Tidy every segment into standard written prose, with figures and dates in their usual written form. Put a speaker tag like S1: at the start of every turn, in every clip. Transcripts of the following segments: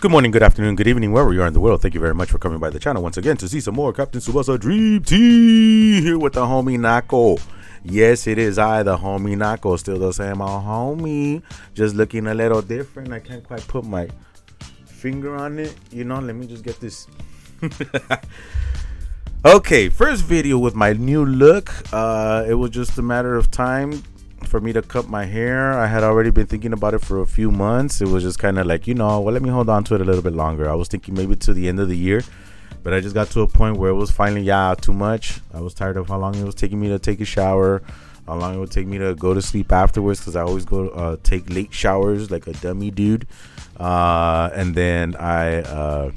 S1: Good morning, good afternoon, good evening, wherever you are in the world. Thank you very much for coming by the channel once again to see some more Captain Tsubasa Dream Team here with the homie Nako. Yes, it is I, the homie Nako, still the same old homie, just looking a little different. I can't quite put my finger on it, let me just get this. Okay, first video with my new look. It was just a matter of time for me to cut my hair. I had already been thinking about it for a few months. It was just kind of like, let me hold on to it a little bit longer. I was thinking maybe to the end of the year, but I just got to a point where it was finally, too much. I was tired of how long it was taking me to take a shower, how long it would take me to go to sleep afterwards, because I always go take late showers like a dummy dude. And then I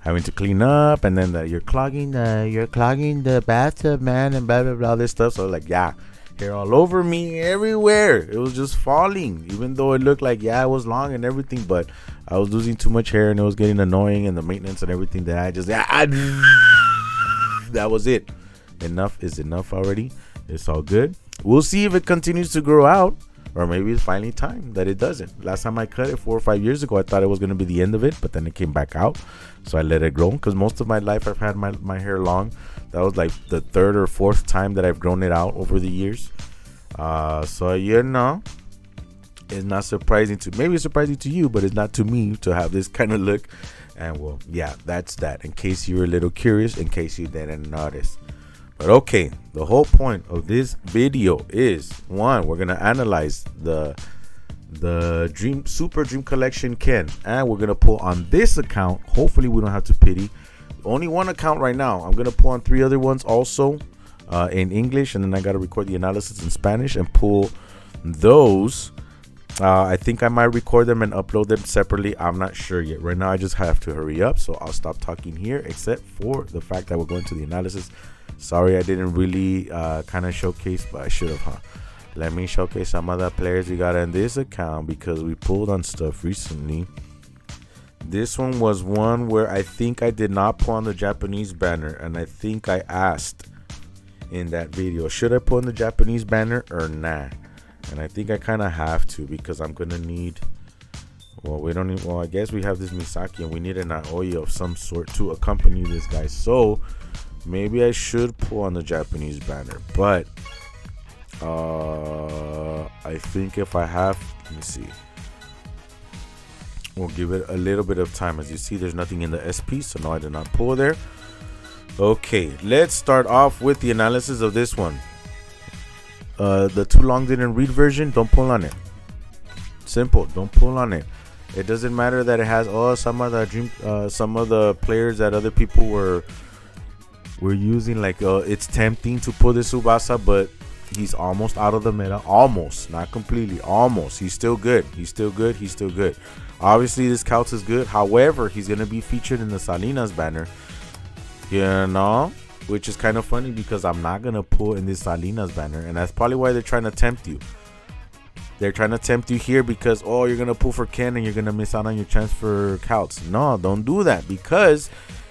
S1: having to clean up, and then you're clogging the bathtub, man, and blah blah blah, this stuff. So like, hair all over me, everywhere. It was just falling, even though it looked like it was long and everything, but I was losing too much hair and it was getting annoying, and the maintenance and everything that I just that was it. Enough is enough already. It's all good. We'll see if it continues to grow out, or maybe it's finally time that it doesn't. Last time I cut it 4 or 5 years ago, I thought it was going to be the end of it, but then it came back out, so I let it grow, because most of my life I've had my hair long. That was like the third or fourth time that I've grown it out over the years. So it's not surprising maybe it's surprising to you, but it's not to me to have this kind of look. And well, that's that, in case you were a little curious, in case you didn't notice. But okay, the whole point of this video is, one, we're gonna analyze the Super Dream Collection Ken, and we're gonna pull on this account. Hopefully we don't have to pity. Only one account right now. I'm gonna pull on 3 other ones also in English, and then I gotta record the analysis in Spanish and pull those. I think I might record them and upload them separately. I'm not sure yet. Right now I just have to hurry up, so I'll stop talking here, except for the fact that we're going to the analysis. Sorry I didn't really kind of showcase, but I should have. Let me showcase some of the players we got in this account, because we pulled on stuff recently. This one was one where I think I did not pull on the Japanese banner, and I think I asked in that video, should I pull on the Japanese banner or not? And I think I kind of have to, because I'm gonna need, I guess we have this Misaki, and we need an Aoi of some sort to accompany this guy, so maybe I should pull on the Japanese banner. But I think if I have, let me see, we'll give it a little bit of time. As you see, there's nothing in the SP, so no, I did not pull there. Okay, let's start off with the analysis of this one. The too long didn't read version, don't pull on it. Simple, don't pull on it. It doesn't matter that it has some of the players that other people were using, like it's tempting to pull this Tsubasa, but he's almost out of the meta. Almost, not completely, almost. He's still good. Obviously this counts as good. However, he's gonna be featured in the Salinas banner, which is kind of funny, because I'm not gonna pull in this Salinas banner, and that's probably why they're trying to tempt you. They're trying to tempt you here, because you're gonna pull for Ken and you're gonna miss out on your chance for Couts. No, don't do that, because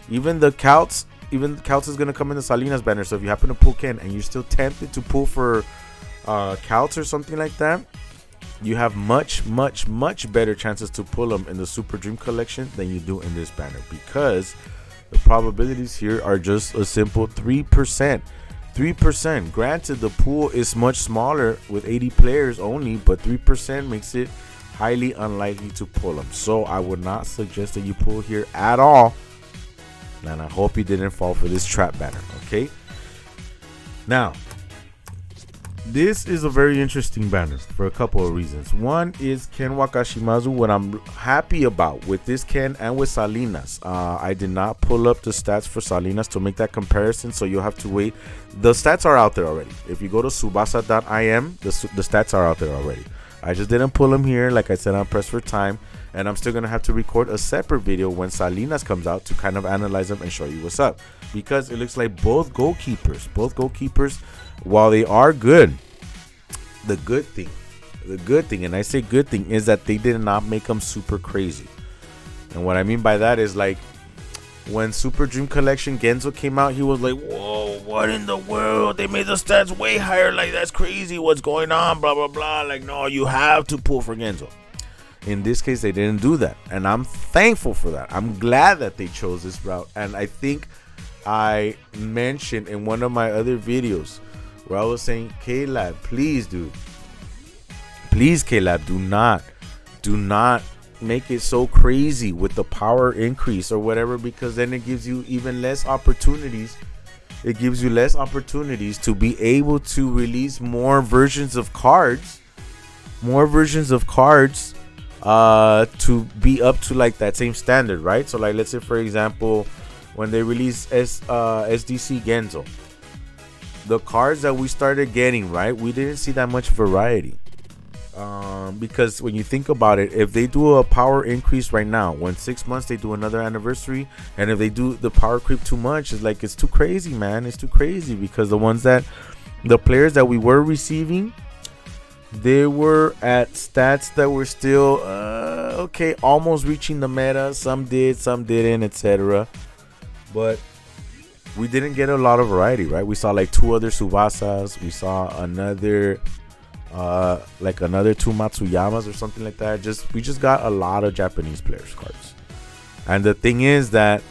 S1: even Couts is gonna come in the Salinas banner. So if you happen to pull Ken and you're still tempted to pull for Couts or something like that, you have much better chances to pull them in the Super Dream Collection than you do in this banner, because the probabilities here are just a simple 3%. 3%. Granted, the pool is much smaller with 80 players only, but 3% makes it highly unlikely to pull them. So I would not suggest that you pull here at all, and I hope you didn't fall for this trap banner. Okay, now this is a very interesting banner for a couple of reasons. One is Ken Wakashimazu. What I'm happy about with this Ken and with Salinas, I did not pull up the stats for Salinas to make that comparison, so you'll have to wait. The stats are out there already. If you go to Tsubasa.im, the stats are out there already. I just didn't pull them here, like I said, I'm pressed for time, and I'm still gonna have to record a separate video when Salinas comes out to kind of analyze them and show you what's up, because it looks like both goalkeepers, while they are good, the good thing, and I say good thing, is that they did not make them super crazy. And what I mean by that is, like, when Super Dream Collection Genzo came out, he was like, whoa, what in the world? They made the stats way higher. Like, that's crazy. What's going on? Blah, blah, blah. Like, no, you have to pull for Genzo. in this case, they didn't do that. And I'm thankful for that. I'm glad that they chose this route. And I think I mentioned in one of my other videos where I was saying, K-Lab, please, dude. Please, K-Lab, do not make it so crazy with the power increase or whatever, because then it gives you even less opportunities. It gives you less opportunities to be able to release more versions of cards. To be up to like that same standard, right? So like, let's say for example, when they release SDC Genzo, the cards that we started getting, right, we didn't see that much variety. Because when you think about it, if they do a power increase right now, when 6 months they do another anniversary, and if they do the power creep too much, it's too crazy, man. It's too crazy, because the players that we were receiving, they were at stats that were still okay, almost reaching the meta. Some did, some didn't, etc. But we didn't get a lot of variety, right? We saw like 2 other Tsubasas. We saw another another 2 Matsuyamas or something like that. We just got a lot of Japanese players cards. And the thing is that,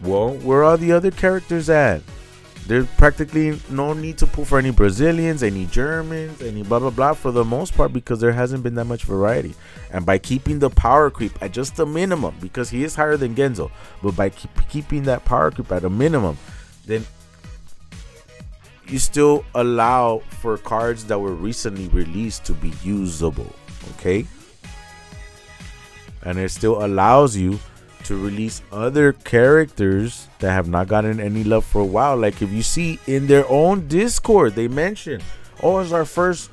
S1: well, where are the other characters at? There's practically no need to pull for any Brazilians, any Germans, any blah blah blah, for the most part, because there hasn't been that much variety. And by keeping the power creep at just a minimum, because he is higher than Genzo, but by keeping that power creep at a minimum, then you still allow for cards that were recently released to be usable, okay? And it still allows you to release other characters that have not gotten any love for a while. Like if you see in their own Discord, they mention, oh, it's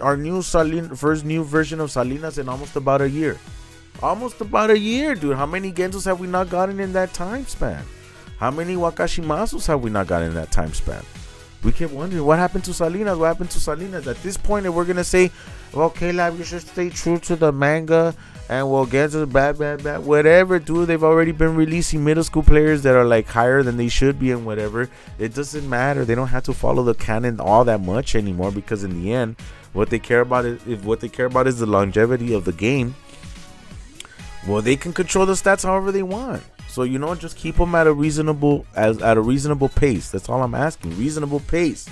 S1: our new version of Salinas in almost about a year. Almost about a year, dude. How many Genzos have we not gotten in that time span? How many Wakashimasus have we not gotten in that time span? We kept wondering, what happened to Salinas? What happened to Salinas? At this point, if we're going to say, well, K-Lab, you should stay true to the manga, and well, Genzo's bad, whatever, dude. They've already been releasing middle school players that are like higher than they should be and whatever. It doesn't matter. They don't have to follow the canon all that much anymore, because in the end, what they care about is the longevity of the game. Well, they can control the stats however they want. So, just keep them at a reasonable pace. That's all I'm asking. Reasonable pace.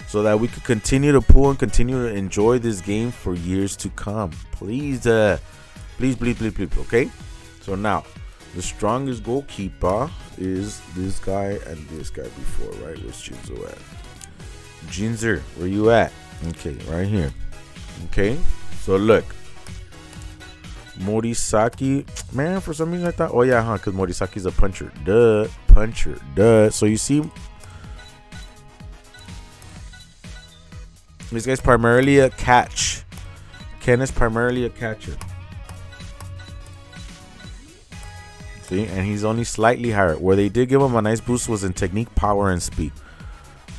S1: So that we could continue to pull and continue to enjoy this game for years to come. Please, please. Okay? So now, the strongest goalkeeper is this guy and this guy before, right? Where's Jinzo at? Jinzer, where you at? Okay, right here. Okay? So look. Morisaki, man, for some reason I thought, oh yeah, because Morisaki's a puncher. Duh. So you see, this guy's primarily a catch. Ken is primarily a catcher. See, and he's only slightly higher. Where they did give him a nice boost was in technique, power, and speed.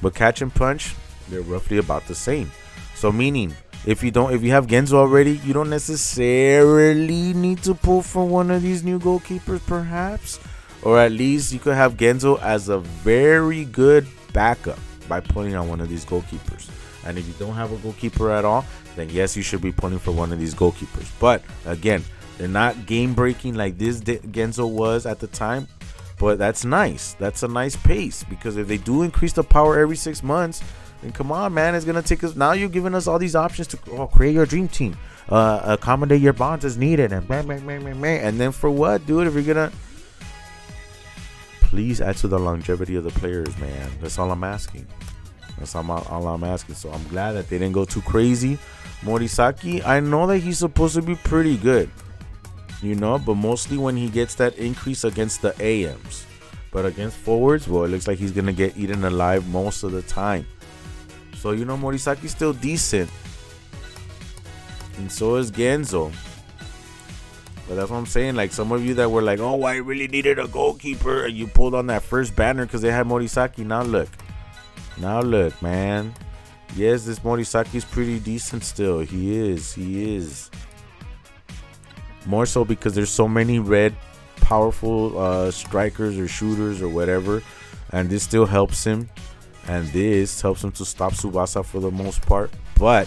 S1: But catch and punch, they're roughly about the same. So meaning, if you have Genzo already, you don't necessarily need to pull for one of these new goalkeepers, perhaps. Or at least you could have Genzo as a very good backup by pulling on one of these goalkeepers. And if you don't have a goalkeeper at all, then yes, you should be pulling for one of these goalkeepers. But again, they're not game breaking like this Genzo was at the time. But that's nice. That's a nice pace, because if they do increase the power every 6 months, and come on, man, it's gonna take us. Now you're giving us all these options to create your dream team, accommodate your bonds as needed, and bang. And then for what, dude? If you're gonna, please add to the longevity of the players, man. That's all I'm asking. All I'm asking. So I'm glad that they didn't go too crazy. Morisaki, I know that he's supposed to be pretty good, but mostly when he gets that increase against the AMs. But against forwards, well, it looks like he's gonna get eaten alive most of the time. So, Morisaki's still decent. And so is Genzo. But that's what I'm saying. Like, some of you that were like, oh, I really needed a goalkeeper, and you pulled on that first banner because they had Morisaki. Now look, man. Yes, this Morisaki's pretty decent still. He is. More so because there's so many red, powerful strikers or shooters or whatever. And this still helps him. And this helps him to stop Tsubasa for the most part. But,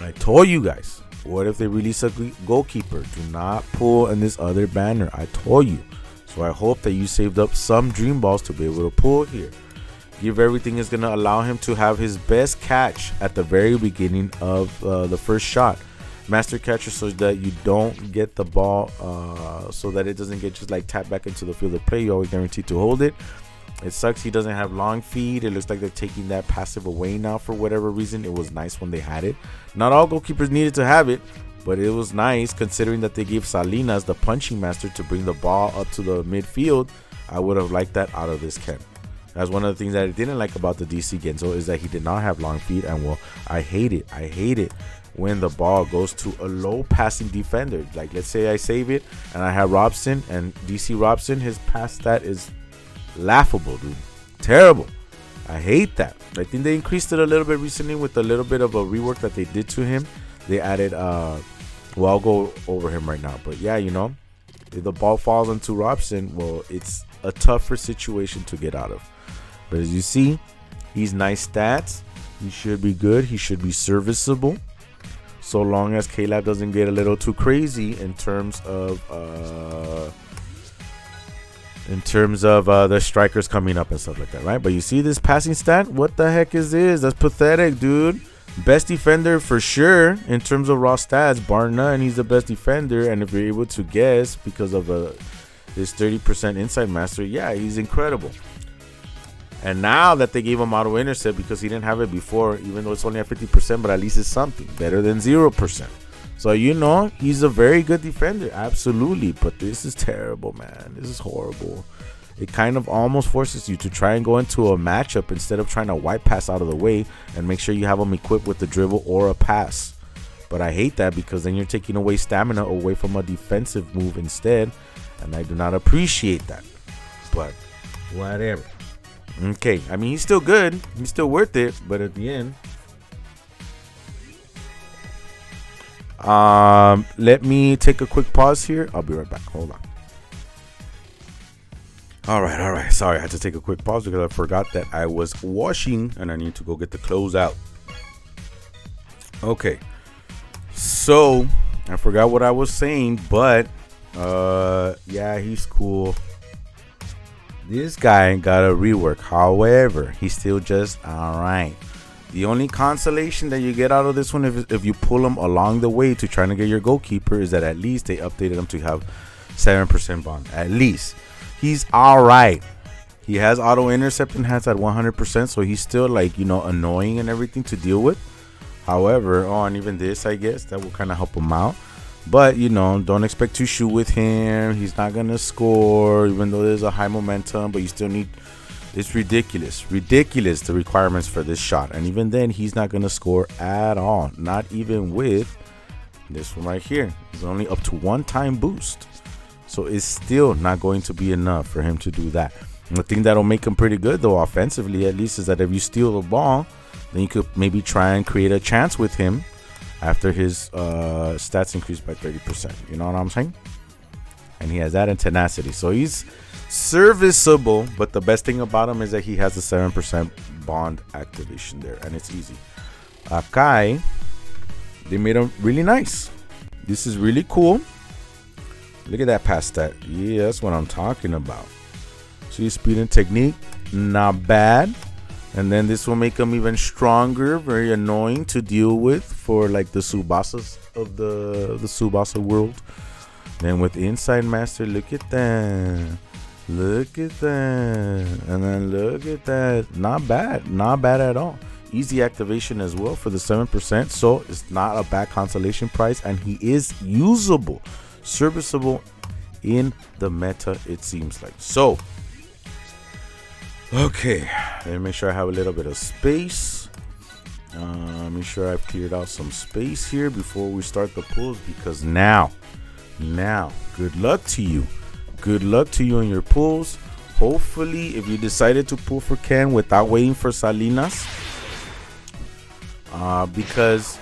S1: I told you guys, what if they release a goalkeeper? Do not pull in this other banner. I told you. So I hope that you saved up some dream balls to be able to pull here. Give Everything is going to allow him to have his best catch at the very beginning of the first shot. Master catcher, so that you don't get the ball, so that it doesn't get just like tapped back into the field of play. You're always guaranteed to hold it. It sucks he doesn't have long feet. It looks like they're taking that passive away now for whatever reason. It was nice when they had it. Not all goalkeepers needed to have it, but it was nice considering that they gave Salinas the punching master to bring the ball up to the midfield. I would have liked that out of this Ken. That's one of the things that I didn't like about the DC Genzo, is that he did not have long feet. And well, I hate it when the ball goes to a low passing defender. Like, let's say I save it and I have Robson, and DC Robson, his pass stat is laughable, dude. Terrible. I hate that. I think they increased it a little bit recently with a little bit of a rework that they did to him. They added well, I'll go over him right now, but yeah, you know, if the ball falls onto Robson, well, it's a tougher situation to get out of. But as you see, he's nice stats. He should be good. He should be serviceable, so long as K-Lab doesn't get a little too crazy in terms of the strikers coming up and stuff like that, right? But you see this passing stat? What the heck is this? That's pathetic, dude. Best defender for sure in terms of raw stats, bar none. He's the best defender, and if you're able to guess because of this 30% inside master, yeah, he's incredible. And now that they gave him auto intercept, because he didn't have it before, even though it's only at 50%, but at least it's something better than 0%. So, you know, he's a very good defender, absolutely. But this is terrible, man. This is horrible. It kind of almost forces you to try and go into a matchup instead of trying to wipe pass out of the way and make sure you have them equipped with the dribble or a pass. But I hate that, because then you're taking away stamina away from a defensive move instead, and I do not appreciate that. But whatever. Okay, I mean, he's still good. He's still worth it, but at the end, let me take a quick pause here. I'll be right back. Hold on. All right. Sorry, I had to take a quick pause because I forgot that I was washing and I need to go get the clothes out. Okay, so I forgot what I was saying, but yeah, he's cool. This guy got a rework. However, he's still just all right. The only consolation that you get out of this one, if you pull him along the way to trying to get your goalkeeper, is that at least they updated him to have 7% bond. At least he's all right. He has auto intercept and has at 100%, so he's still, like, you know, annoying and everything to deal with. However, and even this, I guess that will kind of help him out. But, you know, don't expect to shoot with him. He's not going to score, even though there's a high momentum. But you still need... It's ridiculous. The requirements for this shot. And even then, he's not going to score at all. Not even with this one right here. It's only up to 1-time boost. So it's still not going to be enough for him to do that. And the thing that'll make him pretty good, though, offensively, at least, is that if you steal the ball, then you could maybe try and create a chance with him after his stats increased by 30%. You know what I'm saying? And he has that in tenacity. So he's serviceable, but the best thing about him is that he has a 7% bond activation there, and it's easy. Akai, they made him really nice. This is really cool. Look at that pass stat. Yeah, that's what I'm talking about. See, speed and technique, not bad. And then this will make him even stronger, very annoying to deal with for like the Tsubasas of the Tsubasa world. Then with inside master, look at that. Look at that. And then look at that. Not bad at all. Easy activation as well for the 7%. So it's not a bad consolation price, and he is usable, serviceable in the meta, it seems like. So okay, let me make sure I have a little bit of space. Make sure I've cleared out some space here before we start the pulls, because now, good luck to you. Good luck to you in your pulls. Hopefully, if you decided to pull for Ken without waiting for Salinas, because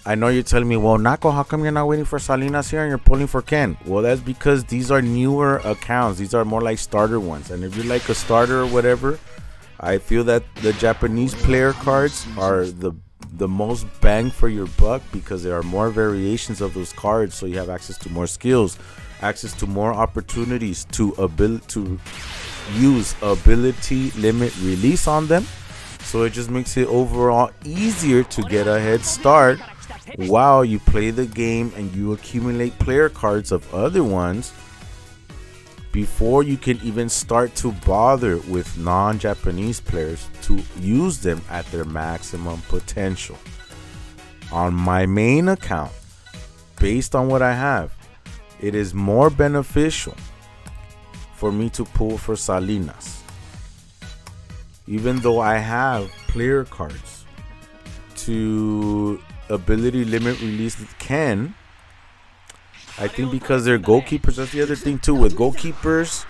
S1: I know you're telling me, well, Nako, how come you're not waiting for Salinas here and you're pulling for Ken? Well, that's because these are newer accounts. These are more like starter ones. And if you're like a starter or whatever, I feel that the Japanese player cards are the the most bang for your buck because there are more variations of those cards, so you have access to more skills, access to more opportunities to use ability limit release on them. So it just makes it overall easier to get a head start while you play the game and you accumulate player cards of other ones before you can even start to bother with non-Japanese players to use them at their maximum potential. On my main account, based on what I have, it is more beneficial for me to pull for Salinas. Even though I have player cards to ability limit release Ken, I think because they're goalkeepers, that's the other thing too. With goalkeepers,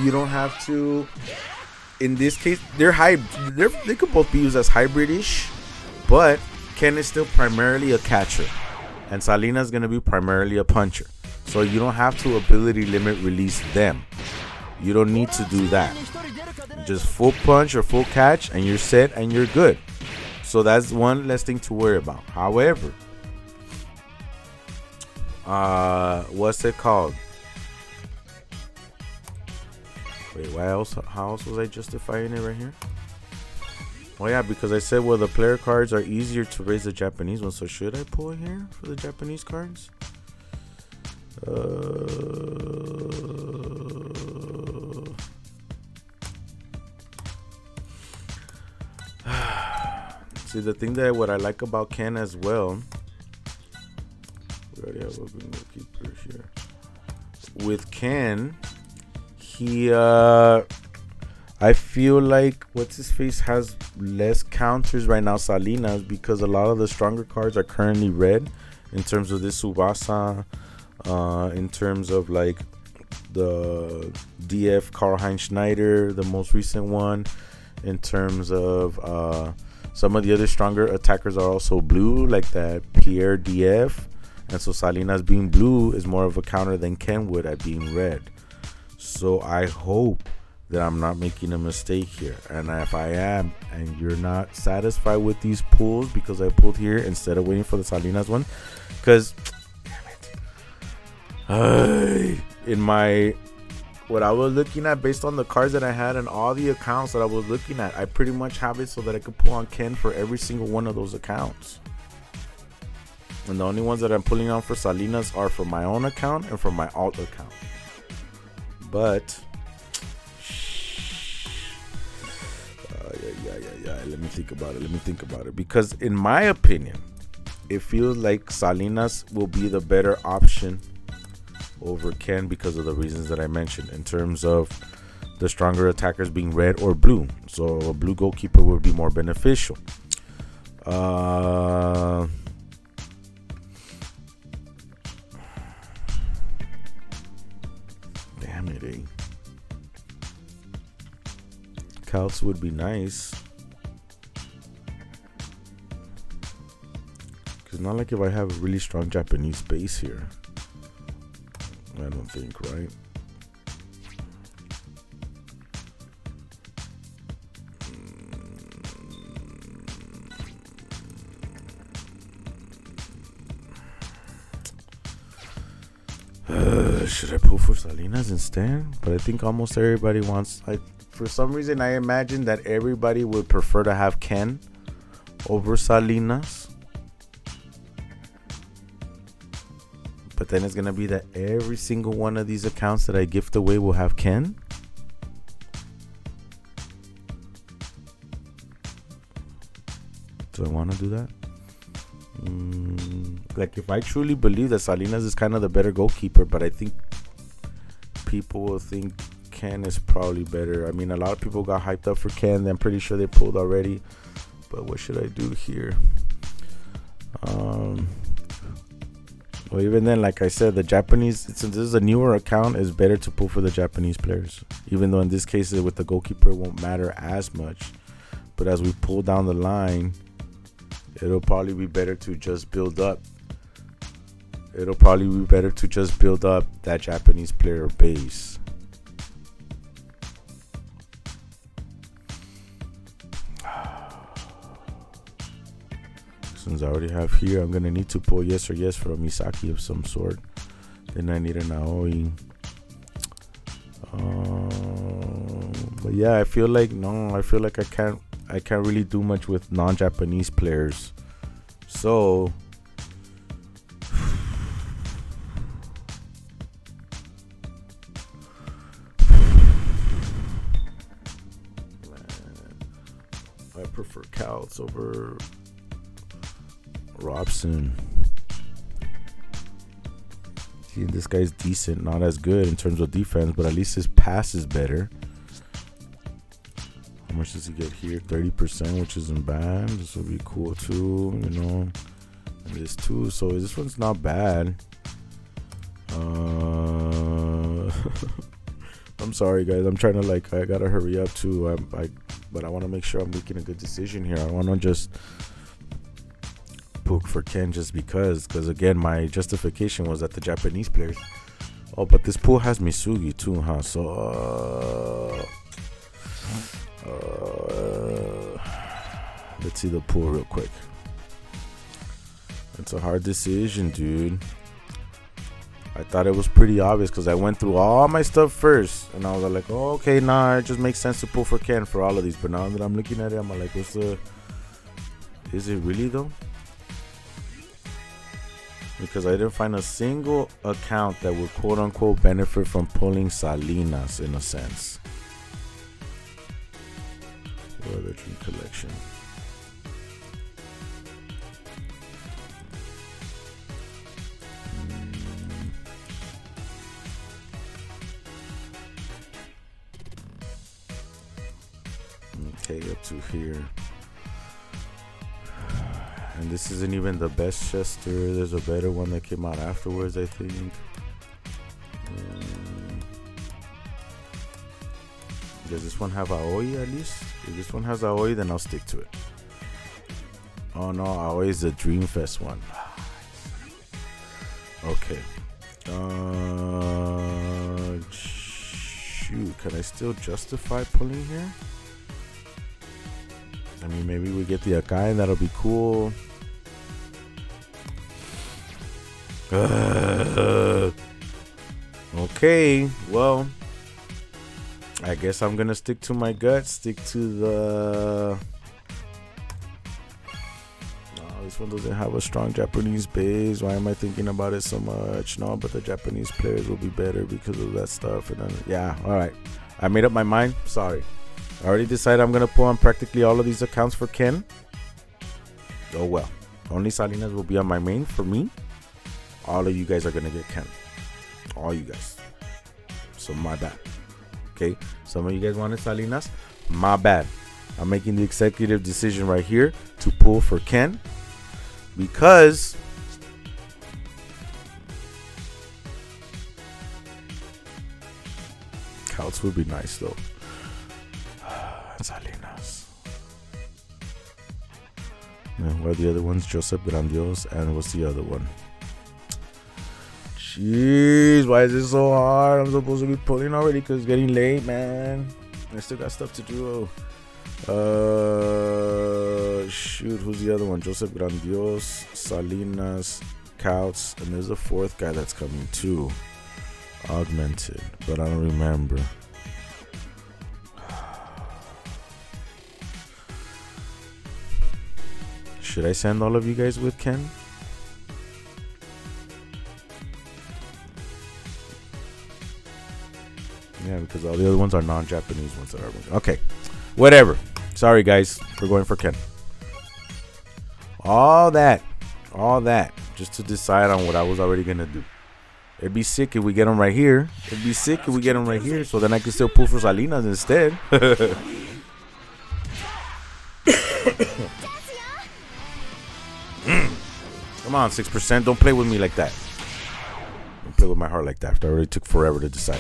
S1: you don't have to. In this case, they could both be used as hybridish, but Ken is still primarily a catcher, and Salinas is gonna be primarily a puncher. So you don't have to ability limit release them. You don't need to do that. Just full punch or full catch, and you're set and you're good. So that's one less thing to worry about. However, what's it called? Wait, how else was I justifying it right here? Oh yeah, because I said, well, the player cards are easier to raise the Japanese ones. So should I pull here for the Japanese cards? See, the thing that what I like about Ken as well, we already have open goalkeepers here. With Ken, I feel like what's his face has less counters right now, Salinas, because a lot of the stronger cards are currently red in terms of this Tsubasa, in terms of like the DF Karl-Heinz Schneider, the most recent one, in terms of some of the other stronger attackers are also blue, like that Pierre DF, and so Salinas being blue is more of a counter than Ken would at being red. So I hope that I'm not making a mistake here, and if I am and you're not satisfied with these pulls because I pulled here instead of waiting for the Salinas one, because in my what I was looking at based on the cards that I had and all the accounts that I was looking at, I pretty much have it so that I could pull on Ken for every single one of those accounts. And the only ones that I'm pulling on for Salinas are for my own account and for my alt account. But let me think about it. Because in my opinion, it feels like Salinas will be the better option over Ken because of the reasons that I mentioned in terms of the stronger attackers being red or blue. So a blue goalkeeper would be more beneficial. Damn it, eh? Calcs would be nice. Because not like if I have a really strong Japanese base here. I don't think, right? Should I pull for Salinas instead? But I think almost everybody wants. For some reason, I imagine that everybody would prefer to have Ken over Salinas. But then it's gonna be that every single one of these accounts that I gift away will have Ken. Do I want to do that? Like if I truly believe that Salinas is kind of the better goalkeeper, but I think people will think Ken is probably better. I mean, a lot of people got hyped up for Ken. I'm pretty sure they pulled already. But what should I do here? Well, even then, like I said, the Japanese, since this is a newer account, it's better to pull for the Japanese players. Even though in this case, with the goalkeeper, it won't matter as much. But as we pull down the line, it'll probably be better to just build up. That Japanese player base. Since I already have here, I'm gonna need to pull yes or yes for a Misaki of some sort. Then I need an Aoi. But yeah, I feel like I can't really do much with non-Japanese players. So I prefer Couts over Robson. See, this guy's decent, not as good in terms of defense, but at least his pass is better. How much does he get here? 30%, which isn't bad. This will be cool too, you know. And this too, so this one's not bad. I'm sorry guys, I'm trying to I gotta hurry up too. But I want to make sure I'm making a good decision here. I want to just poke for Ken just because again, my justification was that the Japanese players. Oh, but this pool has Misugi too, huh? So let's see the pool real quick. It's a hard decision, dude. I thought it was pretty obvious because I went through all my stuff first, and I was like, oh, okay, nah, it just makes sense to pull for Ken for all of these. But now that I'm looking at it, I'm like, is it really though? Because I didn't find a single account that would quote unquote benefit from pulling Salinas in a sense. Weather Dream Collection. Okay, up to here. And this isn't even the best Chester. There's a better one that came out afterwards, I think. Does this one have Aoi at least? If this one has Aoi, then I'll stick to it. Oh no, Aoi is the Dreamfest one. Okay. Shoot, can I still justify pulling here? I mean, maybe we get the Akai and that'll be cool. Okay, well, I guess I'm gonna stick to my gut. Stick to the. No, this one doesn't have a strong Japanese base. Why am I thinking about it so much? No, but the Japanese players will be better because of that stuff. And then, yeah, all right. I made up my mind. Sorry. I already decided I'm going to pull on practically all of these accounts for Ken. Oh well. Only Salinas will be on my main for me. All of you guys are going to get Ken. All you guys. So my bad. Okay. Some of you guys wanted Salinas. My bad. I'm making the executive decision right here to pull for Ken. Because Couts would be nice though. Salinas. And what are the other ones? Joseph Grandios. And what's the other one? Jeez, why is this so hard? I'm supposed to be pulling already because it's getting late, man. I still got stuff to do. Shoot, who's the other one? Joseph Grandios, Salinas, Couts, and there's a fourth guy that's coming too. Augmented, but I don't remember. Should I send all of you guys with Ken? Yeah, because all the other ones are non-Japanese ones that are. Okay, whatever. Sorry, guys. We're going for Ken. All that, just to decide on what I was already going to do. It'd be sick if we get him right here. It'd be sick if we get him right here, so then I can still pull for Salinas instead. Come on, 6%. Don't play with me like that. Don't play with my heart like that. After I already took forever to decide.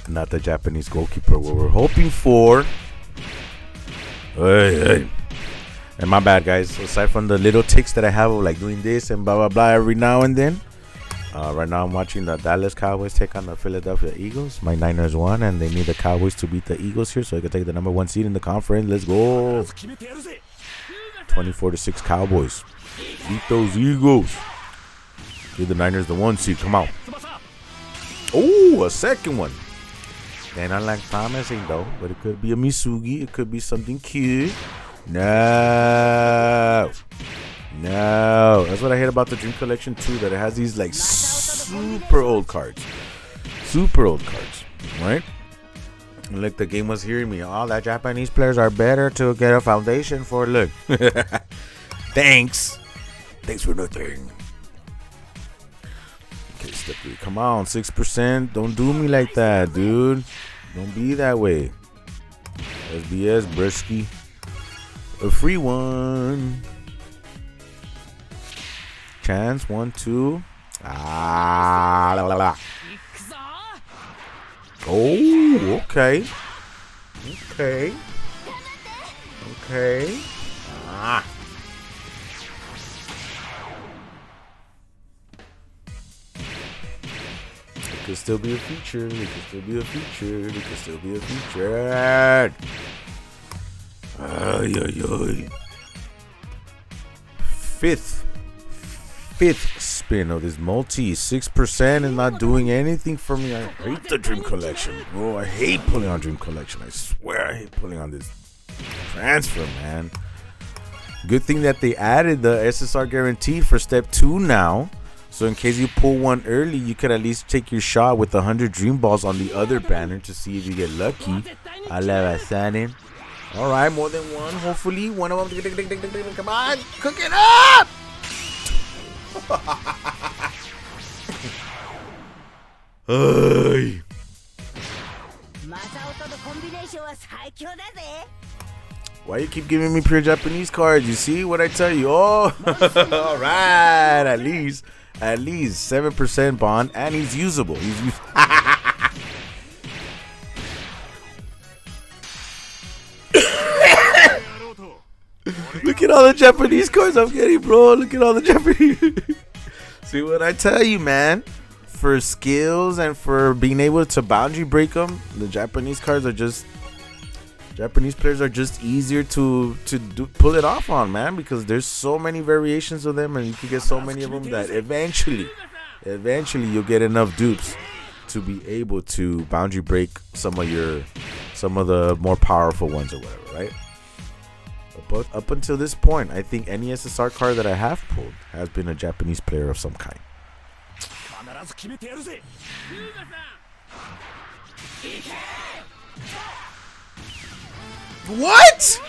S1: Not the Japanese goalkeeper, what we're hoping for. Hey. And my bad, guys. Aside from the little tics that I have of like doing this and blah blah blah every now and then, Right now I'm watching the Dallas Cowboys take on the Philadelphia Eagles. My Niners won, and they need the Cowboys to beat the Eagles here so they can take the number 1 seed in the conference. Let's go. 24-6 Cowboys. Beat those Eagles. Give the Niners the 1 seed. Come on. Oh, a second one. They not like promising though, but it could be a Misugi. It could be something cute. No. That's what I hate about the Dream Collection too, that it has these like super old cards. Right? And look, the game was hearing me. Oh, that Japanese players are better to get a foundation for. Look. Thanks for nothing. Okay, step 3. Come on, 6%. Don't do me like that, dude. Don't be that way. SBS, Brisky. A free one. Chance, 1, 2. Oh, okay. It could still be a feature. Fifth spin of this multi. 6% is not doing anything for me. I hate the Dream Collection, bro. I hate pulling on Dream Collection. I swear I hate pulling on this transfer, man. Good thing that they added the SSR guarantee for step 2 now. So in case you pull one early, you could at least take your shot with 100 Dream Balls on the other banner to see if you get lucky. All right, more than one. Hopefully, one of them. Come on, cook it up. Why you keep giving me pure Japanese cards? You see what I tell you? Oh, all right. At least 7% bond, and he's usable. Look at all the Japanese cards I'm getting, bro. Look at all the Japanese. See what I tell you, man? For skills and for being able to boundary break them, the Japanese players are just easier to pull it off on, man, because there's so many variations of them, and you can get so many of them that eventually you'll get enough dupes to be able to boundary break some of the more powerful ones or whatever, right? But up until this point, I think any SSR card that I have pulled has been a Japanese player of some kind. What?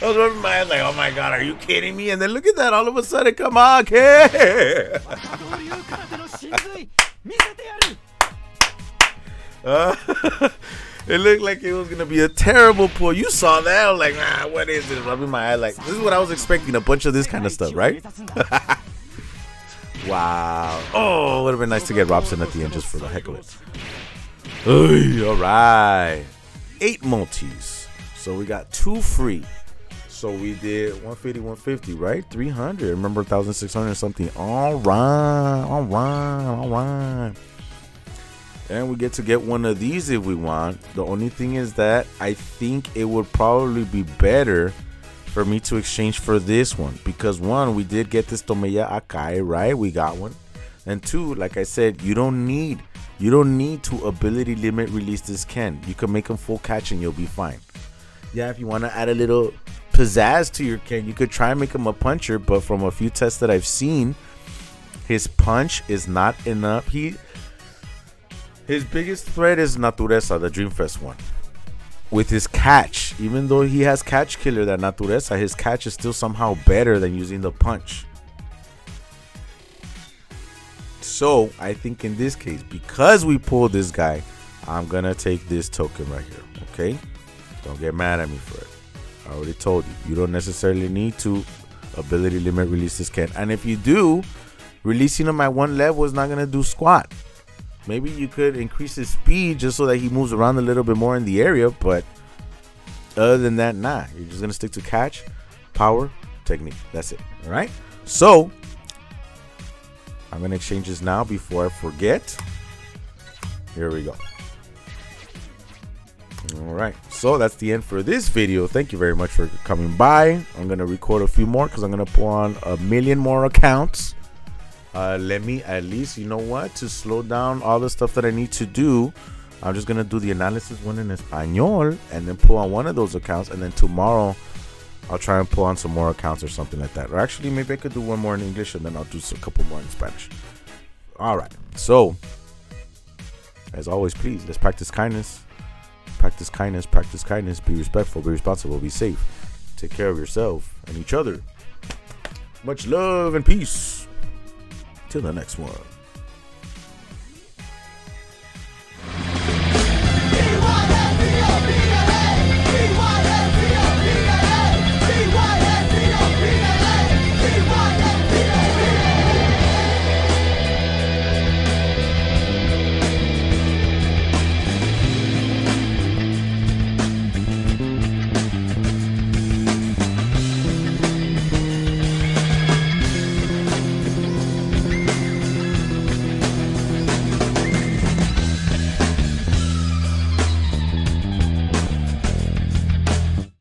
S1: I was rubbing my head like, oh my god, are you kidding me? And then look at that, all of a sudden, come on, kid. It looked like it was gonna be a terrible pull. You saw that? I was like, nah, what is this? Rubbing my eye like, this is what I was expecting, a bunch of this kind of stuff, right? Wow. Oh, it would have been nice to get Robson at the end just for the heck of it. All right. 8 multis. So we got 2 free. So we did 150, 150, right? 300. Remember 1,600 something. All right. And we get to get one of these if we want. The only thing is that I think it would probably be better for me to exchange for this one, because 1, we did get this Tomeya Akai, right? We got one. And 2, like I said, you don't need to ability limit release this Ken. You can make him full catch and you'll be fine. Yeah, if you want to add a little pizzazz to your Ken, you could try and make him a puncher, but from a few tests that I've seen, his punch is not enough. His biggest threat is Natureza, the Dreamfest one. With his catch, even though he has catch killer, that Natureza, his catch is still somehow better than using the punch. So I think in this case, because we pulled this guy, I'm gonna take this token right here. Okay, don't get mad at me for it. I already told you, you don't necessarily need to ability limit release this Ken, and if you do, releasing him at 1 level is not gonna do squat. Maybe you could increase his speed just so that he moves around a little bit more in the area, but other than that, nah. You're just gonna stick to catch, power, technique. That's it. All right. So I'm going to exchange this now before I forget. Here we go. All right, so that's the end for this video. Thank you very much for coming by. I'm going to record a few more because I'm going to pull on 1 million more accounts. Let me at least, you know what, to slow down all the stuff that I need to do, I'm just going to do the analysis one in Espanol and then pull on one of those accounts. And then tomorrow I'll try and pull on some more accounts or something like that. Or actually, maybe I could do one more in English and then I'll do a couple more in Spanish. All right. So, as always, please, let's practice kindness. Practice kindness. Practice kindness. Be respectful. Be responsible. Be safe. Take care of yourself and each other. Much love and peace. Till the next one.